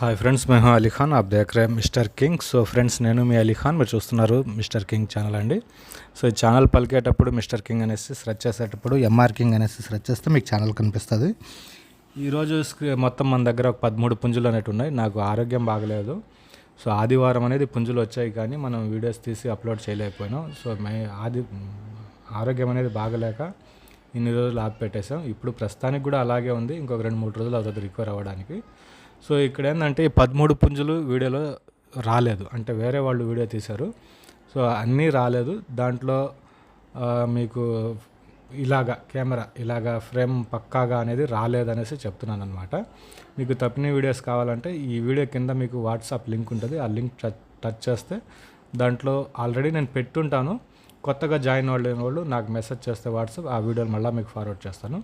Hi friends, मैं हूं अली खान। आप देख रहे हैं मिस्टर किंग। సో ఫ్రెండ్స్, నేను మీ అలీ ఖాన్, మీరు చూస్తున్నారు మిస్టర్ కింగ్ ఛానల్ అండి. సో ఈ ఛానల్ పలికేటప్పుడు మిస్టర్ కింగ్ అనేసి సెర్చ్ చేసేటప్పుడు ఎంఆర్ కింగ్ అనేసి సెర్చ్ చేస్తే మీకు ఛానల్ కనిపిస్తుంది. ఈరోజు మొత్తం మన దగ్గర ఒక 13 పుంజులు అనేవి ఉన్నాయి. నాకు ఆరోగ్యం బాగలేదు. సో ఆదివారం అనేది పుంజులు వచ్చాయి, కానీ మనం వీడియోస్ తీసి అప్లోడ్ చేయలేకపోయినాం. సో ఆరోగ్యం అనేది బాగలేక ఇన్ని రోజులు ఆపి పెట్టేసాం. ఇప్పుడు ప్రస్తుతానికి కూడా అలాగే ఉంది. ఇంకొక 2-3 రోజులు అవుతుంది రికవర్ అవ్వడానికి. సో ఇక్కడ ఏంటంటే ఈ 13 పుంజులు వీడియోలో రాలేదు, అంటే వేరే వాళ్ళు వీడియో తీశారు. సో అన్నీ రాలేదు. దాంట్లో మీకు కెమెరా ఫ్రేమ్ పక్కాగా అనేది రాలేదనేసి చెప్తున్నాను అనమాట. మీకు తప్పిన వీడియోస్ కావాలంటే ఈ వీడియో కింద మీకు వాట్సాప్ లింక్ ఉంటుంది. ఆ లింక్ టచ్ చేస్తే దాంట్లో ఆల్రెడీ నేను పెట్టుంటాను. కొత్తగా జాయిన్ వాళ్ళు నాకు మెసేజ్ చేస్తే వాట్సాప్ ఆ వీడియోలు మళ్ళీ మీకు ఫార్వర్డ్ చేస్తాను.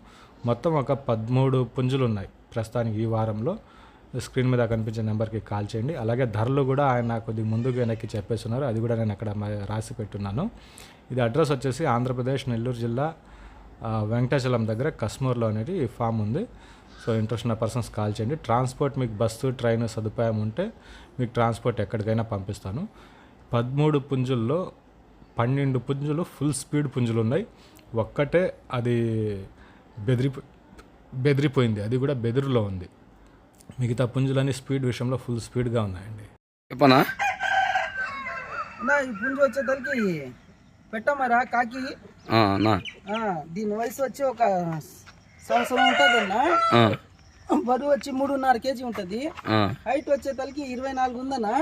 మొత్తం ఒక 13 పుంజులు ఉన్నాయి ప్రస్తుతానికి ఈ వారంలో. స్క్రీన్ మీద కనిపించే నెంబర్కి కాల్ చేయండి. అలాగే ధరలు కూడా ఆయన కొద్దిగా ముందుకు వెనక్కి చెప్పేస్తున్నారు, అది కూడా నేను అక్కడ రాసి పెట్టున్నాను. ఇది అడ్రస్ వచ్చేసి ఆంధ్రప్రదేశ్ నెల్లూరు జిల్లా వెంకటాచలం దగ్గర కస్మూర్లో అనేది ఈ ఫామ్ ఉంది. సో ఇంట్రెస్ట్ ఉన్న పర్సన్స్ కాల్ చేయండి. ట్రాన్స్పోర్ట్ మీకు బస్సు ట్రైన్ సదుపాయం ఉంటే మీకు ట్రాన్స్పోర్ట్ ఎక్కడికైనా పంపిస్తాను. 13 పుంజుల్లో 12 పుంజులు ఫుల్ స్పీడ్ పుంజులు ఉన్నాయి. ఒక్కటే అది బెదిరిపోయింది, అది కూడా బెదిరిలో ఉంది. మిగతా పుంజులన్నీ స్పీడ్ విషయంలో ఫుల్ స్పీడ్గా ఉన్నాయండి. చెప్పనా ఈ పుంజు వచ్చేసరికి పెట్టమరా కాకి దీని వయసు వచ్చి ఒక సంవత్సరం ఉంటుంది అన్న. బరువు వచ్చి 3.5 kg ఉంటుంది. హైట్ వచ్చేసరికి 24 ఉందన్నా.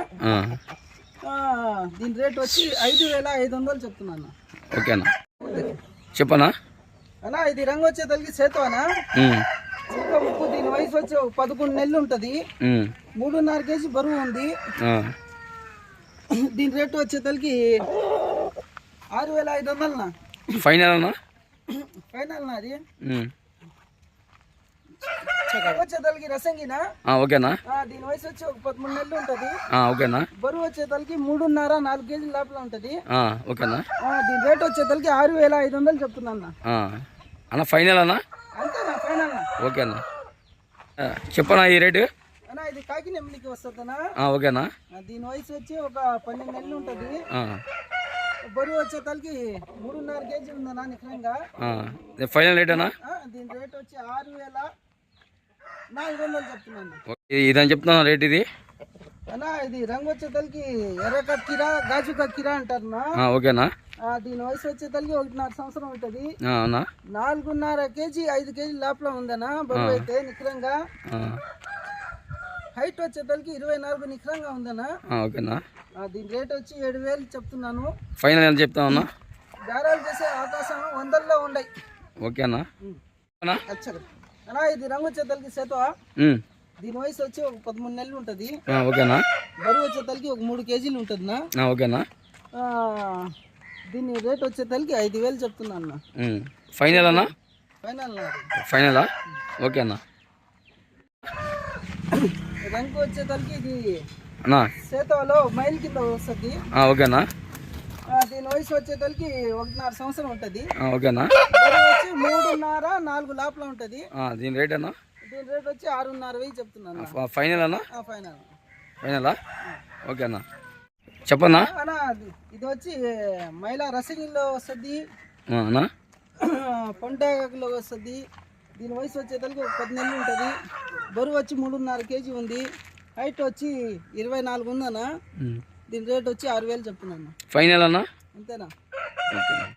దీని రేట్ వచ్చి 5,500 చెప్తున్నా. ఓకేనా, చెప్పనా అన్నా. ఇది రంగు వచ్చేసరికి సేతువనా ముక్కు. దీని వయసు వచ్చి 11 నెలలు ఉంటుంది. 3.5 kg బరువు ఉంది. దీని రేటు వచ్చేసరికి 6,500 ఫైనల్ అది వచ్చేసరికి రసంగినా. ఓకేనా. దీని వయసు వచ్చి 13 నెలలు ఉంటది. ఓకేనా. బరువు వచ్చేసరికి 3.5-4 kg లోపల ఉంటది. ఓకేనా. దీని రేట్ వచ్చేసరికి 6,500 చెప్తున్నా అన్న. ఫైనల్ అన్నా. అంతేనా? ఫైనల్. ఓకేనా, చెప్పనా ఈ రేటు అన్నా. ఇది కాకి నెమ్మదికి వస్తుందనా. ఓకేనా. దీని వయసు వచ్చి ఒక 12 నెలలు ఉంటది. బరువు వచ్చేసరికి 3.5 kg ఉందన్నా నిఖరంగా. ఫైనల్ రేట్ అన్నా. దీని రేట్ వచ్చి 6,400 చెప్తున్నాను. ఇదని చెప్తున్నా రేట్ ఇది అన్నా. ఇది రంగు వచ్చేసరికి ఎర్ర కక్కిరా గాజు కక్కిరా అంటారు. ఓకేనా. దీని వయసు వచ్చేసరికి 1.5 సంవత్సరం ఉంటది. 4.5 kg 5 kg లోపల ఉందనా బరువు అయితే నిఖరంగా. హైట్ వచ్చేసరికి 24 నిఖరంగా ఉందనా. ఓకేనా. దీని రేట్ వచ్చి 7,000 చెప్తున్నాను. ఫైనల్ ఎంత చెప్తామన్నా. బేరాలు చేసే అవకాశం 100లో ఉన్నాయి. ఓకేనా. అన్నా. ఇది రంగు వచ్చేసరికి సేతువా. దీని వయసు వచ్చి ఒక 13 నెలలు ఉంటది. ఓకేనా. బరువు వచ్చేసరికి ఒక 3 kg ఉంటుంది. ఓకేనా. దీని రేట్ వచ్చేసరికి 5,000 చెప్తున్నా అన్న. ఫైనల్ అన్నా. ఫైనలా. ఓకేనా. రంగు వచ్చేసరికి ఇది అన్నా సేతువలో మైల్ కింద వస్తుంది. ఓకేనా. దీని వయసు వచ్చేసరికి 1.5 సంవత్సరం ఉంటది. ఓకేనా. బరువు వచ్చి 3.5-4 లోపల ఉంటది. దీని రేట్ అన్నా. దీని రేట్ వచ్చి 6,500 చెప్తున్నాను. ఫైనల్ అన్నా. ఫైనలా. ఓకేనా, చెప్పన్నా. ఇది వచ్చి మైలా రసగిల్లో వస్తుంది, పొంటాకులో వస్తుంది. దీని వయసు వచ్చేసరికి ఒక 10 నెలలు ఉంటుంది. బరువు వచ్చి 3.5 kg ఉంది. హైట్ వచ్చి 24 ఉందన్నా. దీని రేట్ వచ్చి 6,000 చెప్తున్నాను. ఫైనల్ అన్నా. అంతేనా.